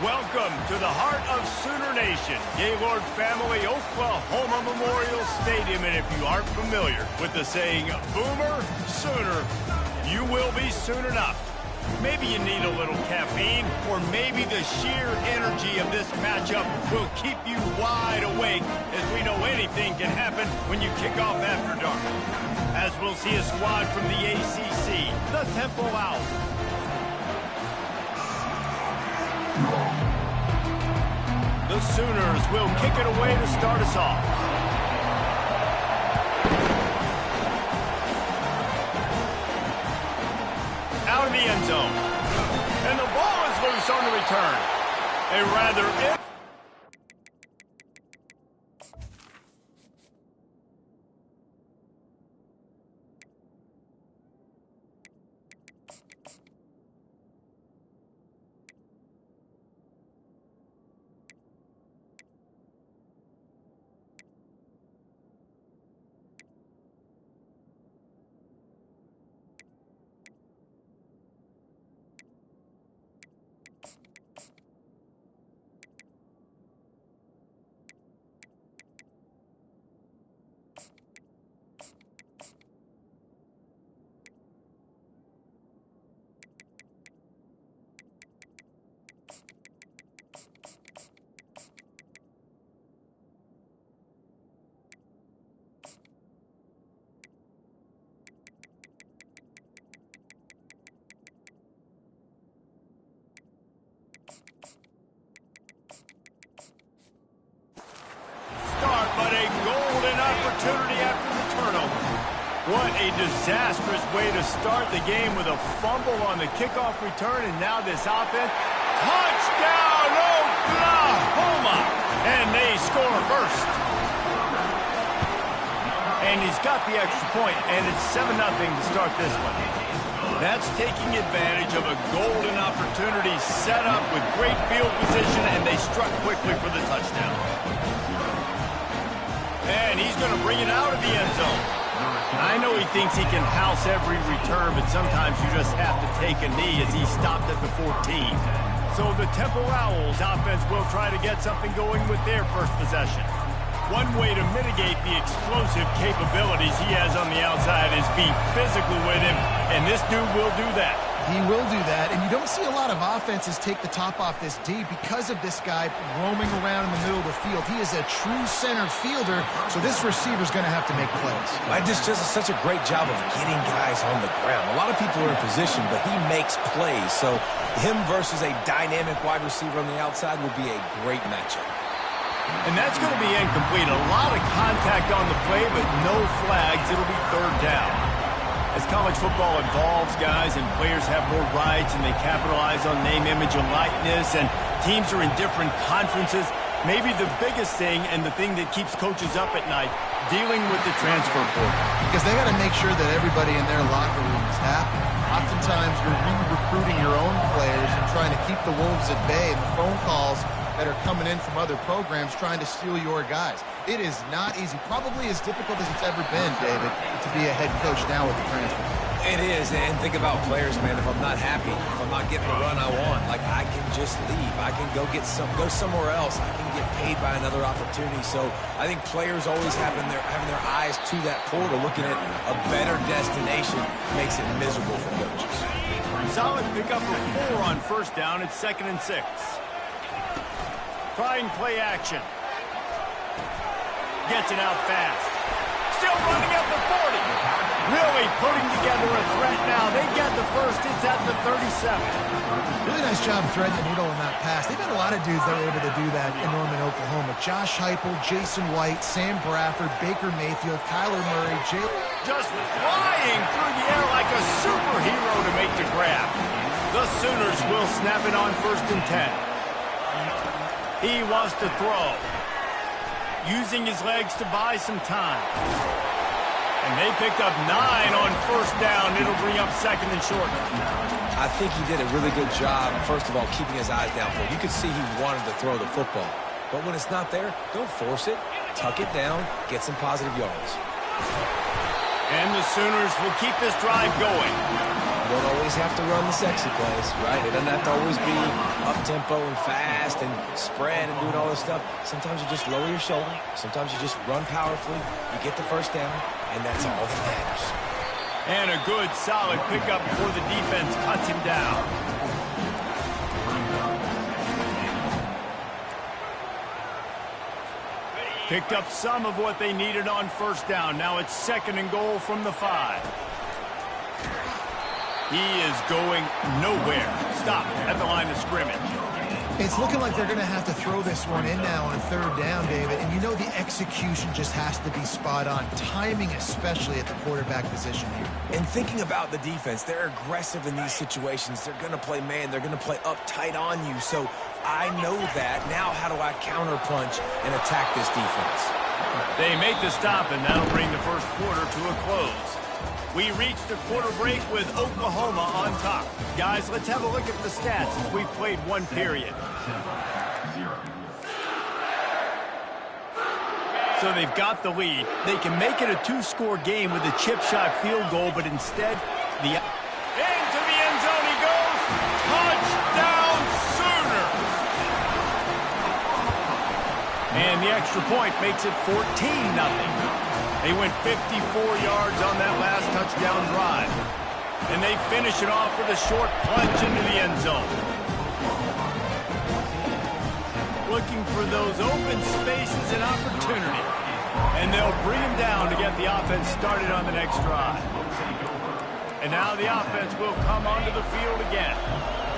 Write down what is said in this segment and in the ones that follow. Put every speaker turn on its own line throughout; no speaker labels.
Welcome to the heart of Sooner Nation, Gaylord family, Oklahoma Memorial Stadium. And if you aren't familiar with the saying, Boomer, Sooner, you will be soon enough. Maybe you need a little caffeine, or maybe the sheer energy of this matchup will keep you wide awake, as we know anything can happen when you kick off after dark. As we'll see a squad from the ACC, the Temple Owls. The Sooners will kick it away to start us off. Out of the end zone. And the ball is loose on the return. A rather opportunity after the turnover. What a disastrous way to start the game with a fumble on the kickoff return, and now this offense. Touchdown, Oklahoma! And they score first. And he's got the extra point, and it's 7-0 to start this one. That's taking advantage of a golden opportunity set up with great field position, and they struck quickly for the touchdown. And he's going to bring it out of the end zone. I know he thinks he can house every return, but sometimes you just have to take a knee as he stopped at the 14. So the Temple Owls offense will try to get something going with their first possession. One way to mitigate the explosive capabilities he has on the outside is be physical with him, and this dude will do that.
He will do that, and you don't see a lot of offenses take the top off this D because of this guy roaming around in the middle of the field. He is a true center fielder, so this receiver's going to have to make plays.
Just does such a great job of getting guys on the ground. A lot of people are in position, but he makes plays, so him versus a dynamic wide receiver on the outside will be a great matchup.
And that's going to be incomplete. A lot of contact on the play, but no flags. It'll be third down. As college football evolves, guys, and players have more rights and they capitalize on name, image, and likeness, and teams are in different conferences, maybe the biggest thing and the thing that keeps coaches up at night, dealing with the transfer portal.
Because they got to make sure that everybody in their locker room is happy. Oftentimes, you're re-recruiting your own players and trying to keep the wolves at bay, and the phone calls that are coming in from other programs trying to steal your guys. It is not easy. Probably as difficult as it's ever been, David, to be a head coach now with the transfer.
It is, and think about players, man. If I'm not happy, if I'm not getting the run I want, like, I can just leave. I can go somewhere else. I can get paid by another opportunity. So I think players always having their eyes to that portal, looking at a better destination, makes it miserable for coaches.
Solid pickup of 4 on first down. It's 2nd and 6. Trying play action. Gets it out fast. Still running up the 40. Really putting together a threat now. They get the first. It's at the 37.
Really nice job threading the needle in that pass. They've had a lot of dudes that were able to do that in Norman, Oklahoma. Josh Heupel, Jason White, Sam Bradford, Baker Mayfield, Kyler Murray,
just flying through the air like a superhero to make the grab. The Sooners will snap it on 1st and 10. He wants to throw, using his legs to buy some time. And they picked up 9 on first down. It'll bring up 2nd and short.
I think he did a really good job, first of all, keeping his eyes downfield. You could see he wanted to throw the football. But when it's not there, don't force it. Tuck it down, get some positive yards.
And the Sooners will keep this drive going.
You don't always have to run the sexy plays, right? It doesn't have to always be up-tempo and fast and spread and doing all this stuff. Sometimes you just lower your shoulder. Sometimes you just run powerfully. You get the first down, and that's all that matters.
And a good, solid pickup before the defense cuts him down. Picked up some of what they needed on first down. Now it's 2nd and goal from the 5. He is going nowhere. Stop at the line of scrimmage.
It's looking like they're going to have to throw this one in now on 3rd down, David. And you know the execution just has to be spot on. Timing especially at the quarterback position here.
And thinking about the defense, they're aggressive in these situations. They're going to play man. They're going to play uptight on you. So I know that. Now how do I counterpunch and attack this defense?
They make the stop, and that'll bring the first quarter to a close. We reached the quarter break with Oklahoma on top. Guys, let's have a look at the stats as we've played 1 period. So they've got the lead. They can make it a 2-score game with a chip shot field goal, but instead, into the end zone he goes. Touchdown, Sooner! And the extra point makes it 14-0. They went 54 yards on that last touchdown drive. And they finish it off with a short plunge into the end zone. Looking for those open spaces and opportunity. And they'll bring him down to get the offense started on the next drive. And now the offense will come onto the field again.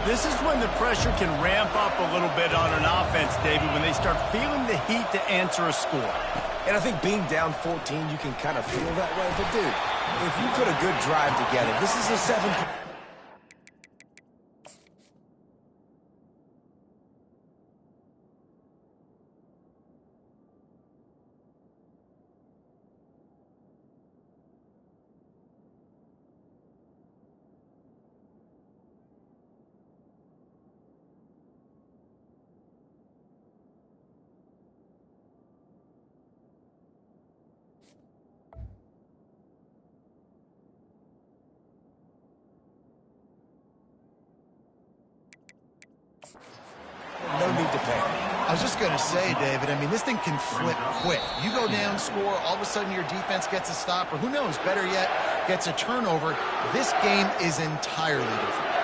This is when the pressure can ramp up a little bit on an offense, David, when they start feeling the heat to answer a score.
And I think being down 14, you can kind of feel that way. But, dude, if you put a good drive together, this is a 7. No need to panic.
I was just going to say, David, I mean, this thing can flip quick. You go down, score, all of a sudden your defense gets a stop, or who knows, better yet, gets a turnover. This game is entirely different.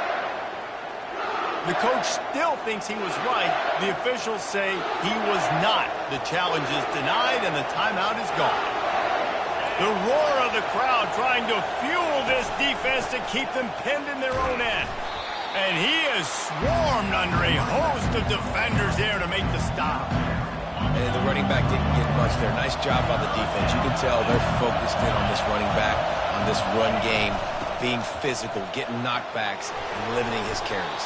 The coach still thinks he was right. The officials say he was not. The challenge is denied, and the timeout is gone. The roar of the crowd trying to fuel this defense to keep them pinned in their own end. And he is swarmed under a host of defenders there to make the stop.
And the running back didn't get much there. Nice job by the defense. You can tell they're focused in on this running back, on this run game, being physical, getting knockbacks, and limiting his carries.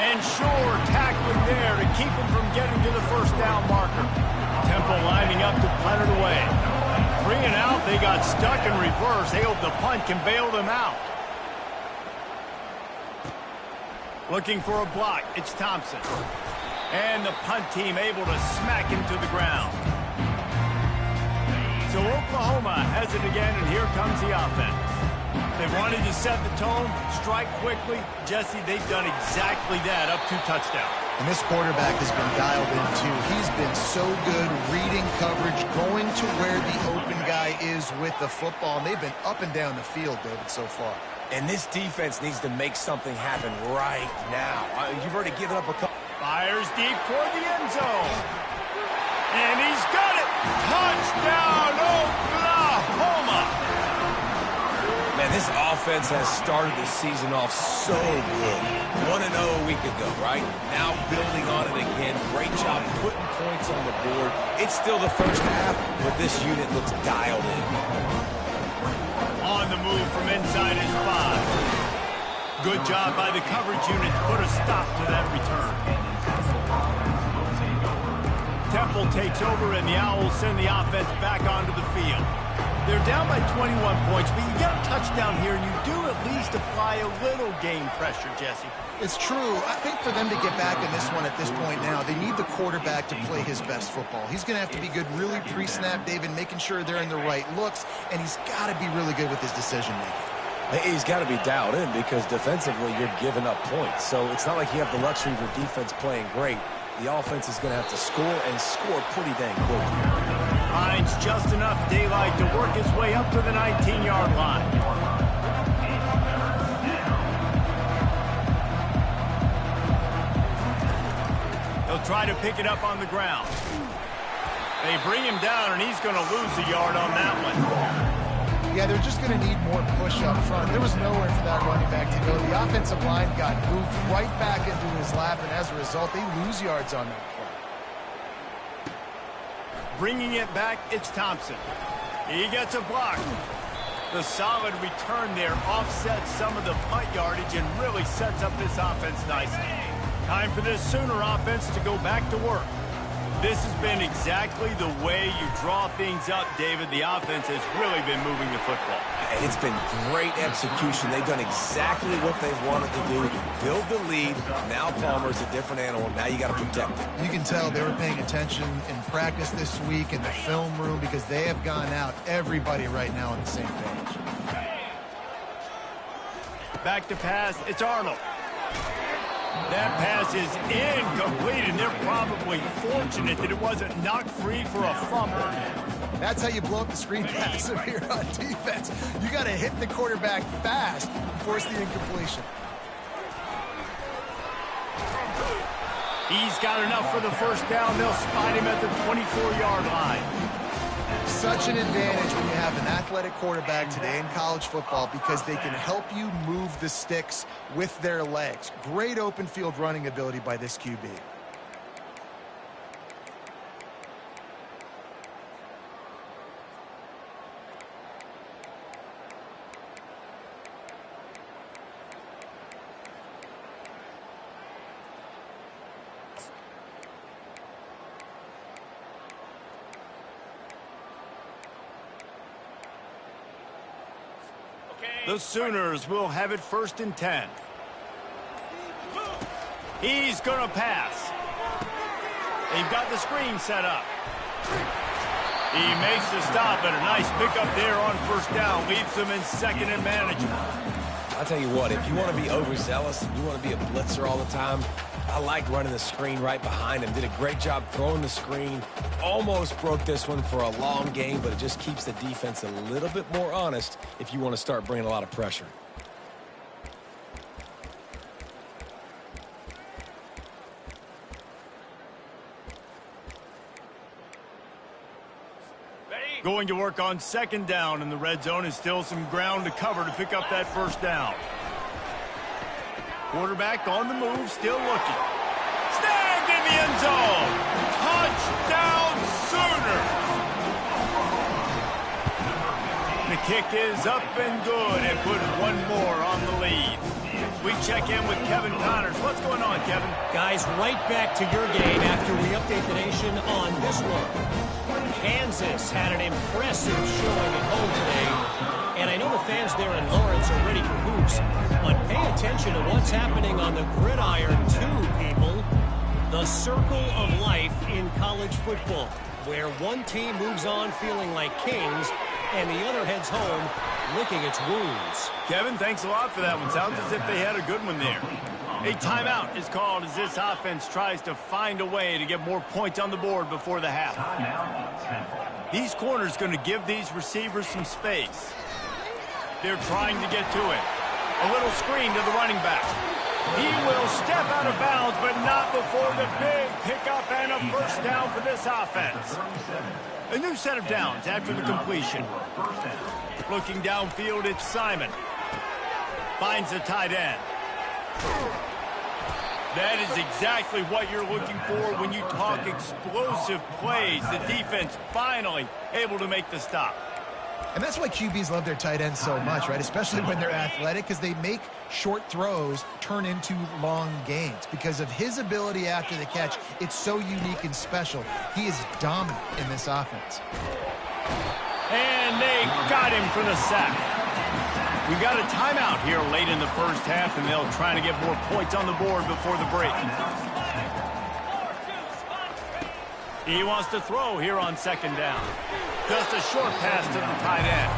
And sure, tackling there to keep him from getting to the first down marker. Temple lining up to punt it away. Bringing out, they got stuck in reverse. They hope the punt can bail them out. Looking for a block, it's Thompson. And the punt team able to smack him to the ground. So Oklahoma has it again, and here comes the offense. They wanted to set the tone, strike quickly. Jesse, they've done exactly that, up 2 touchdowns.
And this quarterback has been dialed in, too. He's been so good reading coverage, going to where the open guy is with the football. And they've been up and down the field, David, so far.
And this defense needs to make something happen right now. You've already given up a couple.
Fires deep toward the end zone. And he's got it. Touchdown, Oklahoma.
Man, this offense has started the season off so good. 1-0 a week ago, right? Now building on it again. Great job putting points on the board. It's still the first half, but this unit looks dialed in.
On the move from inside his 5. Good job by the coverage unit to put a stop to that return. Temple takes over, and the Owls send the offense back onto the field. They're down by 21 points, but you get a touchdown here, and you do at least apply a little game pressure, Jesse.
It's true. I think for them to get back in this one at this point now, they need the quarterback to play his best football. He's going to have to be good really pre-snap, David, making sure they're in the right looks, and he's got to be really good with his decision-making.
He's got to be dialed in because defensively you're giving up points. So it's not like you have the luxury of your defense playing great. The offense is going to have to score and score pretty dang quick.
Finds just enough daylight to work his way up to the 19-yard line. He'll try to pick it up on the ground. They bring him down, and he's going to lose a yard on that one.
Yeah, they're just going to need more push up front. There was nowhere for that running back to go. The offensive line got moved right back into his lap, and as a result, they lose yards on that play.
Bringing it back, it's Thompson. He gets a block. The solid return there offsets some of the punt yardage and really sets up this offense nicely. Time for this Sooner offense to go back to work. This has been exactly the way you draw things up, David. The offense has really been moving the football.
It's been great execution. They've done exactly what they've wanted to do. Build the lead. Now Palmer's a different animal. Now you got to protect it. You
can tell they were paying attention in practice this week in the film room because they have gone out, everybody right now on the same page.
Back to pass, it's Arnold. That pass is incomplete, and they're probably fortunate that it wasn't knocked free for a fumble.
That's how you blow up the screen pass here on defense. You got to hit the quarterback fast and force the incompletion.
He's got enough for the first down. They'll spot him at the 24-yard line.
Such an advantage when you have an athletic quarterback today in college football because they can help you move the sticks with their legs. Great open field running ability by this QB.
The Sooners will have it 1st and 10. He's going to pass. They've got the screen set up. He makes the stop, and a nice pickup there on 1st down. Leaves them in 2nd and manageable.
I'll tell you what, if you want to be overzealous, you want to be a blitzer all the time, I like running the screen right behind him. Did a great job throwing the screen. Almost broke this one for a long game, but it just keeps the defense a little bit more honest if you want to start bringing a lot of pressure.
Going to work on 2nd down in the red zone, and still some ground to cover to pick up that 1st down. Quarterback on the move, still looking. Snagged in the end zone. Touchdown, Sooners. The kick is up and good and put one more on the lead. We check in with Kevin Connors. What's going on, Kevin?
Guys, right back to your game after we update the nation on this one. Kansas had an impressive showing at home today, and I know the fans there in Lawrence are ready for hoops, but pay attention to what's happening on the gridiron too, people. The circle of life in college football, where one team moves on feeling like kings, and the other heads home licking its wounds.
Kevin, thanks a lot for that one. Sounds as if they had a good one there. A timeout is called as this offense tries to find a way to get more points on the board before the half. These corners going to give these receivers some space. They're trying to get to it. A little screen to the running back. He will step out of bounds, but not before the big pickup and a 1st down for this offense. A new set of downs after the completion. Looking downfield, it's Simon. Finds the tight end. That is exactly what you're looking for when you talk explosive plays. The defense finally able to make the stop.
And that's why QBs love their tight ends so much, right? Especially when they're athletic, because they make short throws turn into long gains. Because of his ability after the catch, it's so unique and special. He is dominant in this offense.
And they got him for the sack. We got a timeout here late in the 1st half, and they'll try to get more points on the board before the break. He wants to throw here on 2nd down. Just a short pass to the tight end.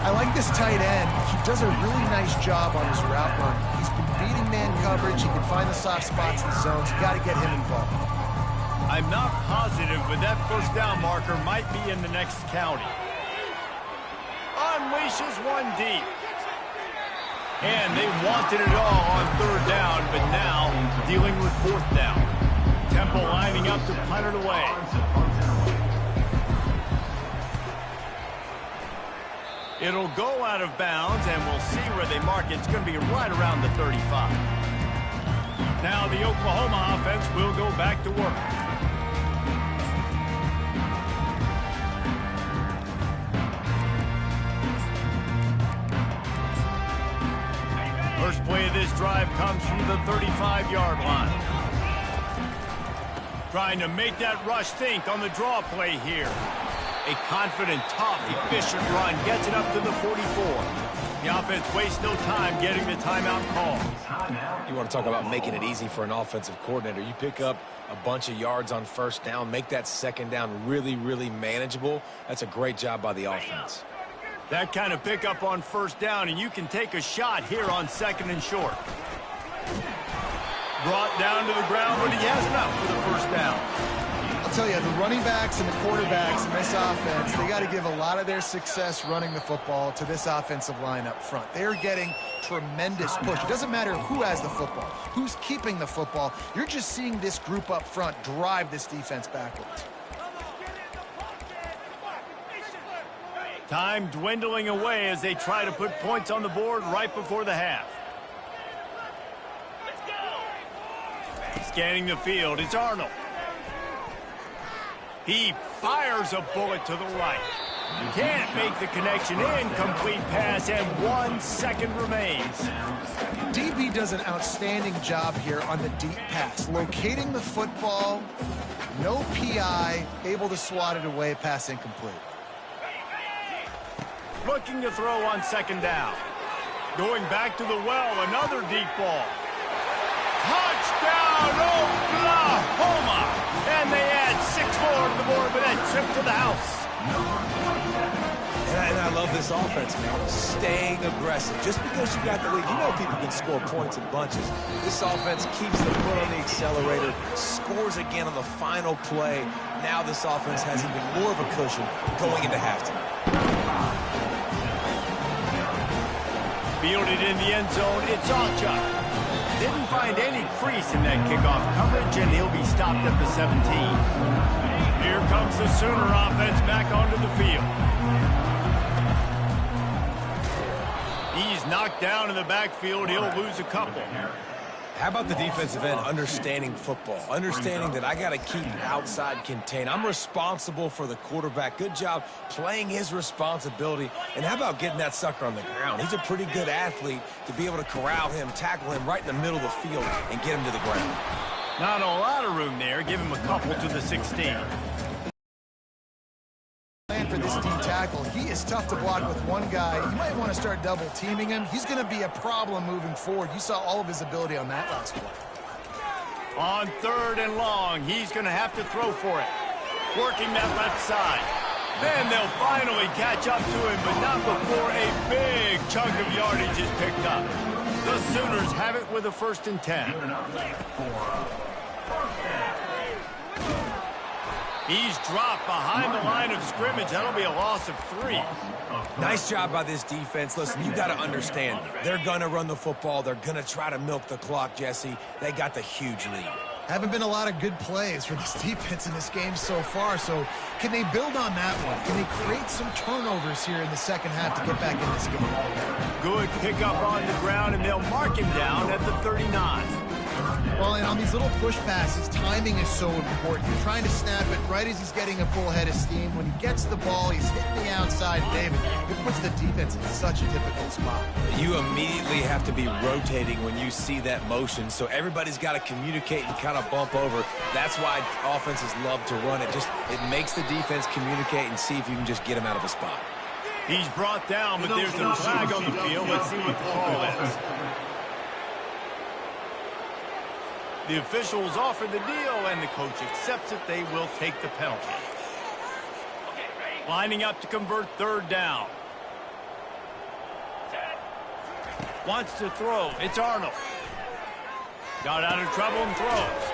I like this tight end. He does a really nice job on his route run. He's been beating man coverage. He can find the soft spots in the zones. You got to get him involved.
I'm not positive, but that first down marker might be in the next county. Unleashes one deep. And they wanted it all on third down, but now dealing with fourth down. Temple lining up to punt it away. It'll go out of bounds, and we'll see where they mark it. It's going to be right around the 35. Now the Oklahoma offense will go back to work. First play of this drive comes from the 35-yard line. Trying to make that rush think on the draw play here. A confident, tough, efficient run gets it up to the 44. The offense wastes no time getting the timeout call.
You want to talk about making it easy for an offensive coordinator. You pick up a bunch of yards on first down, make that second down really, really manageable. That's a great job by the offense.
That kind of pickup on first down, and you can take a shot here on second and short. Brought down to the ground, but he has enough for the first down.
I'll tell you, the running backs and the quarterbacks in this offense, they got to give a lot of their success running the football to this offensive line up front. They're getting tremendous push. It doesn't matter who has the football, who's keeping the football. You're just seeing this group up front drive this defense backwards.
Time dwindling away as they try to put points on the board right before the half. Scanning the field, it's Arnold. He fires a bullet to the right. Can't make the connection. Incomplete pass, and 1 second remains.
DB does an outstanding job here on the deep pass. Locating the football, no PI, able to swat it away, pass incomplete.
Looking to throw on second down. Going back to the well, another deep ball. Touchdown, Oklahoma! And they add 6 more to the board with that trip to the house.
And I love this offense, man. Staying aggressive. Just because you got the lead, you know people can score points in bunches. This offense keeps the foot on the accelerator, scores again on the final play. Now this offense has even more of a cushion going into halftime.
Fielded in the end zone, it's Ohlahomaaaaaa. Didn't find any crease in that kickoff coverage, and he'll be stopped at the 17. Here comes the Sooner offense back onto the field. He's knocked down in the backfield. He'll lose a couple.
How about the defensive end understanding football, understanding that I got to keep outside contained. I'm responsible for the quarterback. Good job playing his responsibility. And how about getting that sucker on the ground? He's a pretty good athlete to be able to corral him, tackle him right in the middle of the field, and get him to the ground.
Not a lot of room there. Give him a couple to the 16.
For this D tackle, he is tough to block with one guy. You might want to start double teaming him. He's going to be a problem moving forward. You saw all of his ability on that last play.
On third and long, he's going to have to throw for it. Working that left side. Then they'll finally catch up to him, but not before a big chunk of yardage is picked up. The Sooners have it with a 1st and 10. He's dropped behind the line of scrimmage. That'll be a loss of 3.
Nice job by this defense. Listen, you got to understand, they're going to run the football. They're going to try to milk the clock, Jesse. They got the huge lead.
Haven't been a lot of good plays for this defense in this game so far, so can they build on that one? Can they create some turnovers here in the second half to get back in this game?
Good pickup on the ground, and they'll mark him down at the 39.
Well, and on these little push passes, timing is so important. You're trying to snap it right as he's getting a full head of steam. When he gets the ball, he's hitting the outside, David. It puts the defense in such a difficult spot.
You immediately have to be rotating when you see that motion, so everybody's got to communicate and kind of bump over. That's why offenses love to run it. It makes the defense communicate and see if you can just get him out of a spot.
He's brought down, but there's a flag on the field. Let's see what the call is. The officials offer the deal, and the coach accepts it. They will take the penalty. Lining up to convert third down. Wants to throw. It's Arnold. Got out of trouble and throws.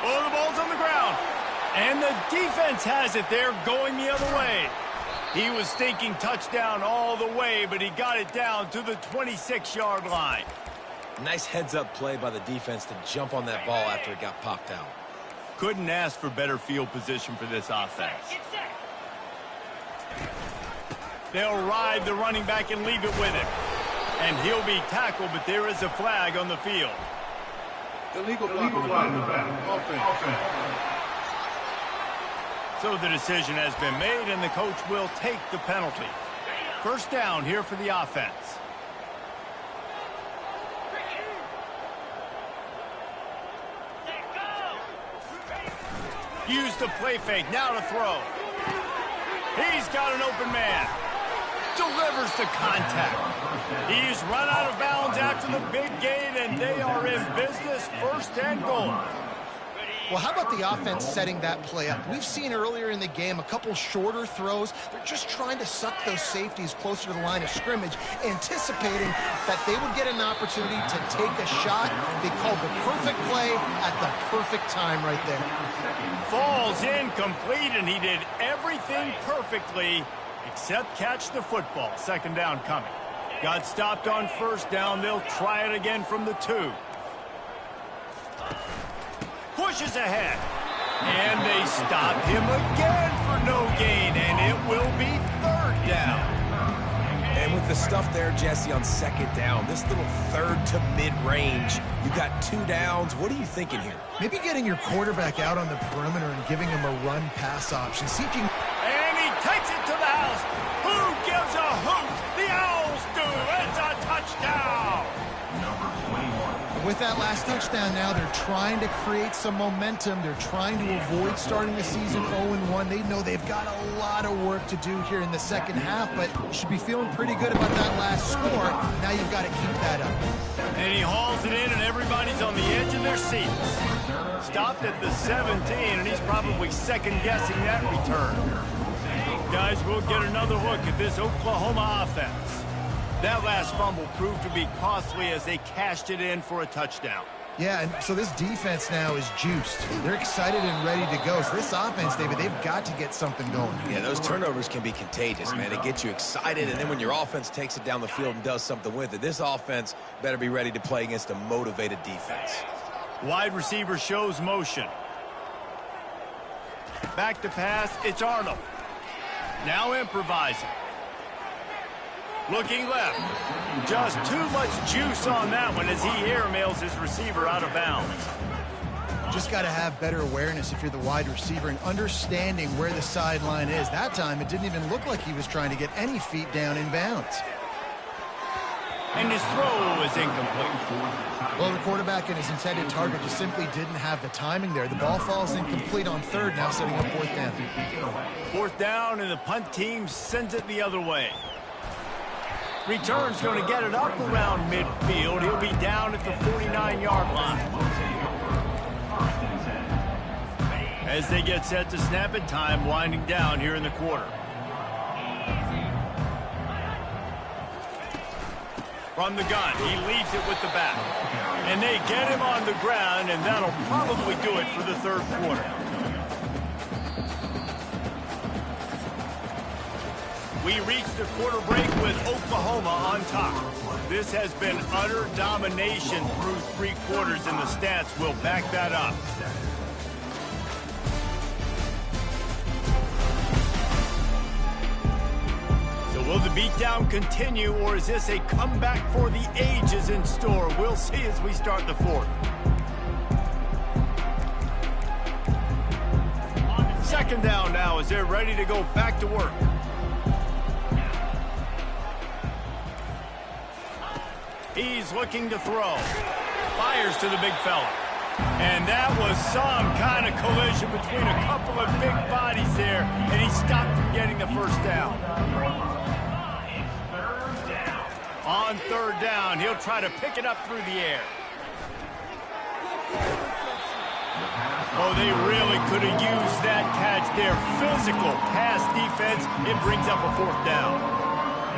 Oh, the ball's on the ground. And the defense has it there, going the other way. He was thinking touchdown all the way, but he got it down to the 26-yard line.
Nice heads-up play by the defense to jump on that ball after it got popped out.
Couldn't ask for better field position for this offense. They'll ride the running back and leave it with him. And he'll be tackled, but there is a flag on the field.
Illegal flag. Offense.
So the decision has been made, and the coach will take the penalty. First down here for the offense. Use the play fake, now to throw. He's got an open man. Delivers the contact. He's run out of bounds after the big gain, and they are in business, 1st and goal.
Well, how about the offense setting that play up? We've seen earlier in the game a couple shorter throws. They're just trying to suck those safeties closer to the line of scrimmage, anticipating that they would get an opportunity to take a shot. They called the perfect play at the perfect time right there.
Falls incomplete, and he did everything perfectly except catch the football. 2nd down coming. Got stopped on 1st down. They'll try it again from the 2. Pushes ahead. And they stop him again for no gain, and it will be 3rd down.
And with the stuff there, Jesse, on 2nd down, this little 3rd to mid-range, you got 2 downs. What are you thinking here?
Maybe getting your quarterback out on the perimeter and giving him a run-pass option. See if you can...
And he takes it to the house. Who gives a hoot? The Owls do. It's a touchdown.
With that last touchdown now, they're trying to create some momentum. They're trying to avoid starting the season 0-1. They know they've got a lot of work to do here in the 2nd half, but should be feeling pretty good about that last score. Now you've got to keep that up.
And he hauls it in, and everybody's on the edge of their seats. Stopped at the 17, and he's probably second-guessing that return. Guys, we'll get another look at this Oklahoma offense. That last fumble proved to be costly as they cashed it in for a touchdown.
Yeah, and so this defense now is juiced. They're excited and ready to go. So this offense, David, they've got to get something going.
Yeah, those turnovers can be contagious, man. It gets you excited, and then when your offense takes it down the field and does something with it, this offense better be ready to play against a motivated defense.
Wide receiver shows motion. Back to pass, it's Arnold. Now improvising. Looking left. Just too much juice on that one as he airmails his receiver out of bounds.
Just got to have better awareness if you're the wide receiver and understanding where the sideline is. That time, it didn't even look like he was trying to get any feet down in bounds.
And his throw is incomplete.
Well, the quarterback and his intended target just simply didn't have the timing there. The ball falls incomplete on 3rd, now setting up 4th down.
4th down, and the punt team sends it the other way. Return's going to get it up around midfield. He'll be down at the 49-yard line. As they get set to snap it, time winding down here in the quarter. From the gun, he leaves it with the back. And they get him on the ground, and that'll probably do it for the 3rd quarter. We reach the quarter break with Oklahoma on top. This has been utter domination through 3 quarters, and the stats will back that up. So will the beatdown continue, or is this a comeback for the ages in store? We'll see as we start the 4th. 2nd down now as they're ready to go back to work. He's looking to throw. Fires to the big fella. And that was some kind of collision between a couple of big bodies there, and he stopped from getting the 1st down. On 3rd down, he'll try to pick it up through the air. Oh, they really could have used that catch there. Physical pass defense. It brings up a 4th down.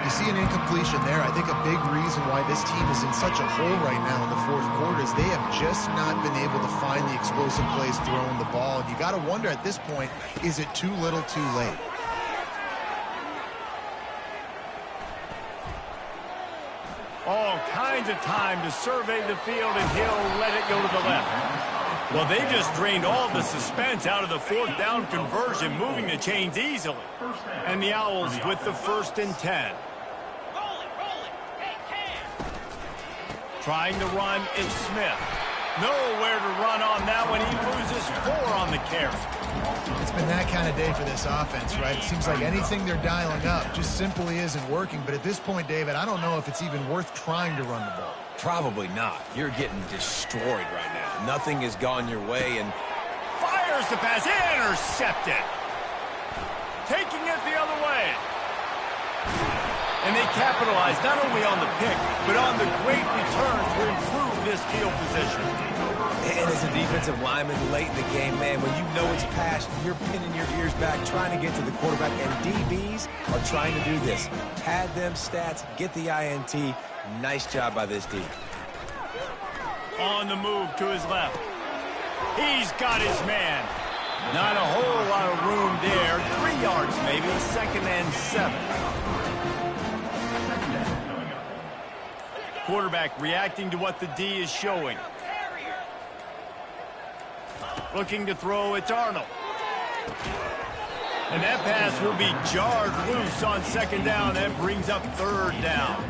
You see an incompletion there. I think a big reason why this team is in such a hole right now in the fourth quarter is they have just not been able to find the explosive plays throwing the ball. And you got to wonder at this point, is it too little too late?
All kinds of time to survey the field, and he'll let it go to the left. Well, they just drained all the suspense out of the fourth down conversion, moving the chains easily. And the Owls with the 1st and 10. Trying to run is Smith. Nowhere to run on that one. He loses 4 on the carry.
It's been that kind of day for this offense, right? It seems like anything they're dialing up just simply isn't working. But at this point, David, I don't know if it's even worth trying to run the ball.
Probably not. You're getting destroyed right now. Nothing has gone your way, and
fires the pass. Intercepted. Taking it the other way. And they capitalize not only on the pick, but on the great return to improve this field position.
And as a defensive lineman late in the game, man, when you know it's past, you're pinning your ears back, trying to get to the quarterback, and DBs are trying to do this. Pad them stats, get the INT. Nice job by this D.
On the move to his left. He's got his man. Not a whole lot of room there. 3 yards maybe, 2nd and 7. Quarterback reacting to what the D is showing. Looking to throw, it's Arnold. And that pass will be jarred loose on 2nd down. That brings up 3rd down.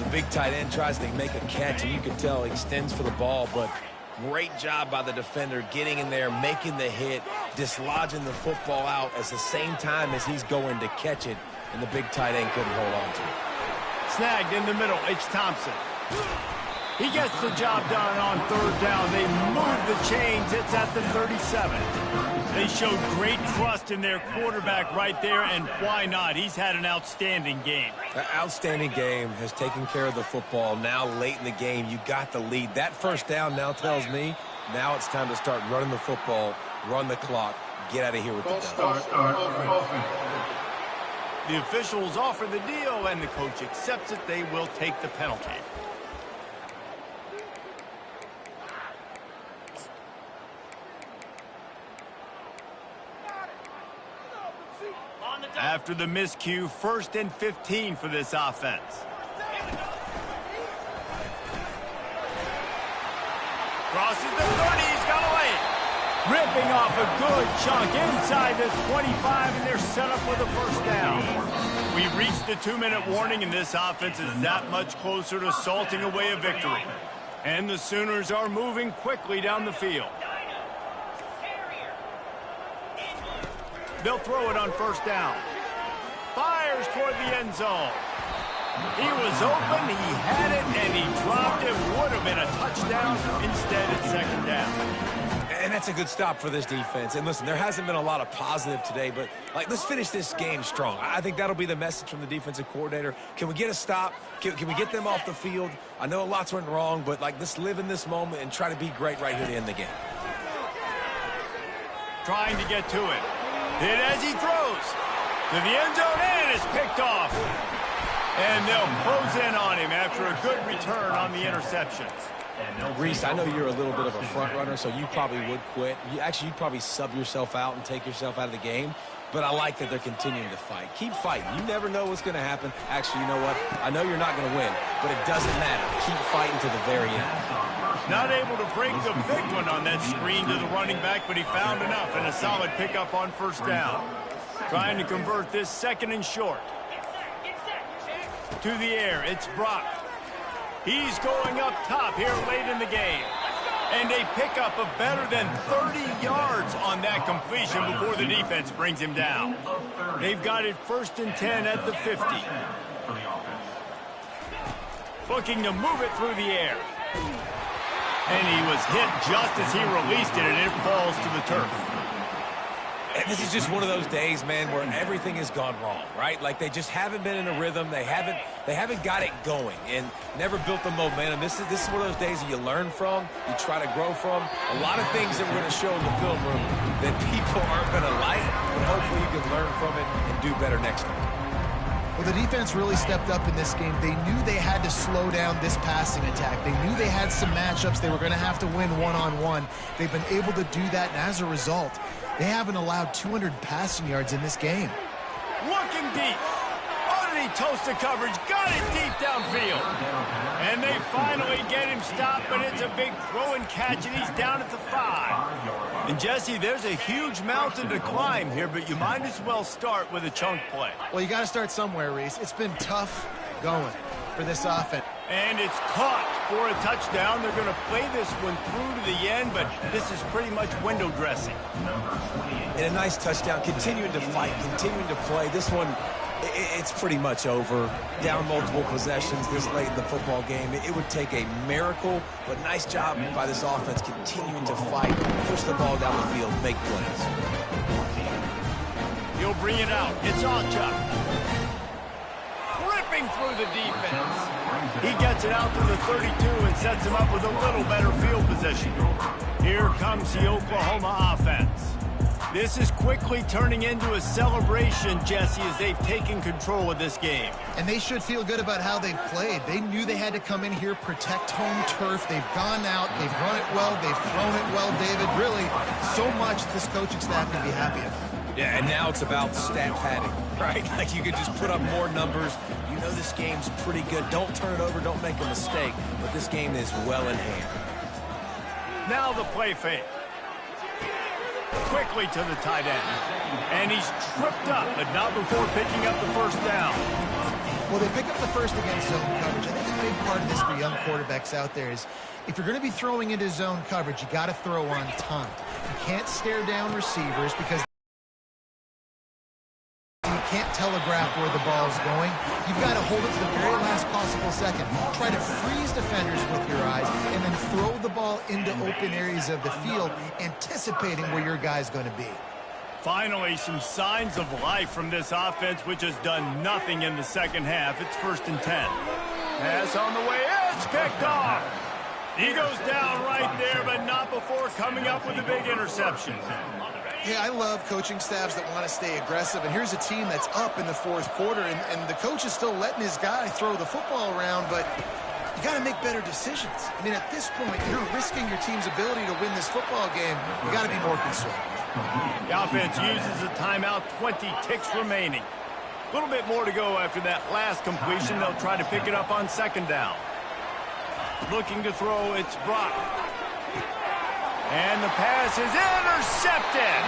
The big tight end tries to make a catch, and you can tell he extends for the ball, but great job by the defender getting in there, making the hit, dislodging the football out at the same time as he's going to catch it, and the big tight end couldn't hold on to it.
Snagged in the middle, H. Thompson. He gets the job done on 3rd down. They move the chains. It's at the 37. They showed great trust in their quarterback right there, and why not? He's had an outstanding game.
An outstanding game, has taken care of the football. Now late in the game, you got the lead. That 1st down now tells me now it's time to start running the football, run the clock, get out of here with the done.
The officials offer the deal, and the coach accepts it. They will take the penalty. After the miscue, 1st and 15 for this offense. Crosses the 30, he's got away. Ripping off a good chunk inside the 25, and they're set up for the 1st down. We reached the 2-minute warning, and this offense is that much closer to salting away a victory. And the Sooners are moving quickly down the field. They'll throw it on 1st down. Fires toward the end zone. He was open, he had it, and he dropped it. Would have been a touchdown. Instead, it's 2nd down.
And that's a good stop for this defense. And listen, there hasn't been a lot of positive today, but let's finish this game strong. I think that'll be the message from the defensive coordinator. Can we get a stop? Can we get them off the field? I know lots went wrong, but let's live in this moment and try to be great right here to end the game.
Trying to get to it. Hit as he throws. To the end zone, and it's picked off. And they'll close in on him after a good return on the interceptions.
Reese, I know you're a little bit of a front runner, so you probably would quit. You'd probably sub yourself out and take yourself out of the game. But I like that they're continuing to fight. Keep fighting. You never know what's going to happen. Actually, you know what? I know you're not going to win, but it doesn't matter. Keep fighting to the very end.
Not able to break the big one on that screen to the running back, but he found enough and a solid pickup on 1st down. Trying to convert this 2nd and short. To the air, it's Brock. He's going up top here late in the game. And a pickup of better than 30 yards on that completion before the defense brings him down. They've got it 1st and 10 at the 50. Looking to move it through the air. And he was hit just as he released it, and it falls to the turf.
And this is just one of those days, man, where everything has gone wrong, right? Like they just haven't been in a rhythm. They haven't got it going and never built the momentum. This is one of those days that you learn from, you try to grow from. A lot of things that we're going to show in the film room that people aren't going to like, but hopefully you can learn from it and do better next time.
Well, the defense really stepped up in this game. They knew they had to slow down this passing attack. They knew they had some matchups they were going to have to win one-on-one. They've been able to do that, and as a result, they haven't allowed 200 passing yards in this game.
Looking deep. He toasted coverage, got it deep downfield. And they finally get him stopped, but it's a big throw and catch, and he's down at the 5. And Jesse, there's a huge mountain to climb here, but you might as well start with a chunk play.
Well, you got to start somewhere, Reese. It's been tough going for this offense.
And it's caught for a touchdown. They're going to play this one through to the end, but this is pretty much window dressing.
And a nice touchdown, continuing to fight, continuing to play. This one, it's pretty much over. Down multiple possessions this late in the football game. It would take a miracle, but nice job by this offense continuing to fight, push the ball down the field, make plays.
He'll bring it out. It's Chuck. Ripping through the defense. He gets it out to the 32 and sets him up with a little better field position. Here comes the Oklahoma offense. This is quickly turning into a celebration, Jesse, as they've taken control of this game.
And they should feel good about how they've played. They knew they had to come in here, protect home turf. They've gone out, they've run it well, they've thrown it well, David. Really, so much this coaching staff can be happy about.
Yeah, and now it's about stat padding, right? Like you could just put up more numbers. You know this game's pretty good. Don't turn it over, don't make a mistake. But this game is well in hand.
Now the play fake. Quickly to the tight end. And he's tripped up, but not before picking up the first down.
Well, they pick up the first against zone coverage. I think a big part of this for young quarterbacks out there is if you're going to be throwing into zone coverage, you got to throw on time. You can't stare down receivers because you can't telegraph where the ball's going. You've got to hold it to the very last possible second. Try to freeze defenders with your eyes and then throw the ball into open areas of the field, anticipating where your guy's going to be.
Finally, some signs of life from this offense, which has done nothing in the second half. It's 1st and 10. Pass on the way. It's picked off. He goes down right there, but not before coming up with a big interception.
Hey, I love coaching staffs that want to stay aggressive, and here's a team that's up in the 4th quarter, and the coach is still letting his guy throw the football around, but you got to make better decisions. I mean, at this point, you're risking your team's ability to win this football game. You got to be more conservative.
The offense uses a timeout, 20 ticks remaining. A little bit more to go after that last completion. They'll try to pick it up on 2nd down. Looking to throw, it's Brock. And the pass is intercepted.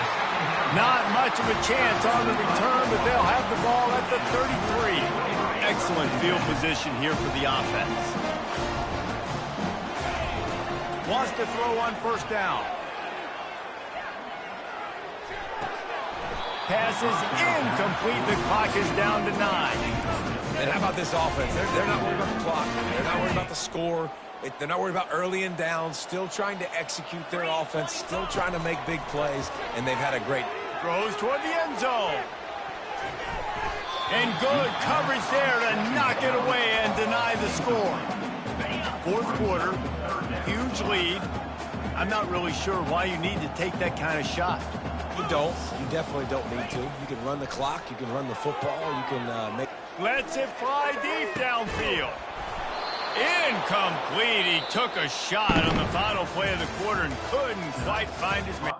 Not much of a chance on the return, but they'll have the ball at the 33. Excellent field position here for the offense. Wants to throw on 1st down. Pass is incomplete. The clock is down to 9.
And how about this offense? They're not worried about the clock. They're not worried about the score. They're not worried about early and down. Still trying to execute their offense. Still trying to make big plays. And they've had a great...
Throws toward the end zone. And good coverage there to knock it away and deny the score. 4th quarter. Huge lead. I'm not really sure why you need to take that kind of shot.
You don't. You definitely don't need to. You can run the clock. You can run the football. You can make...
Lets it fly deep downfield. Incomplete. He took a shot on the final play of the quarter and couldn't quite find his man.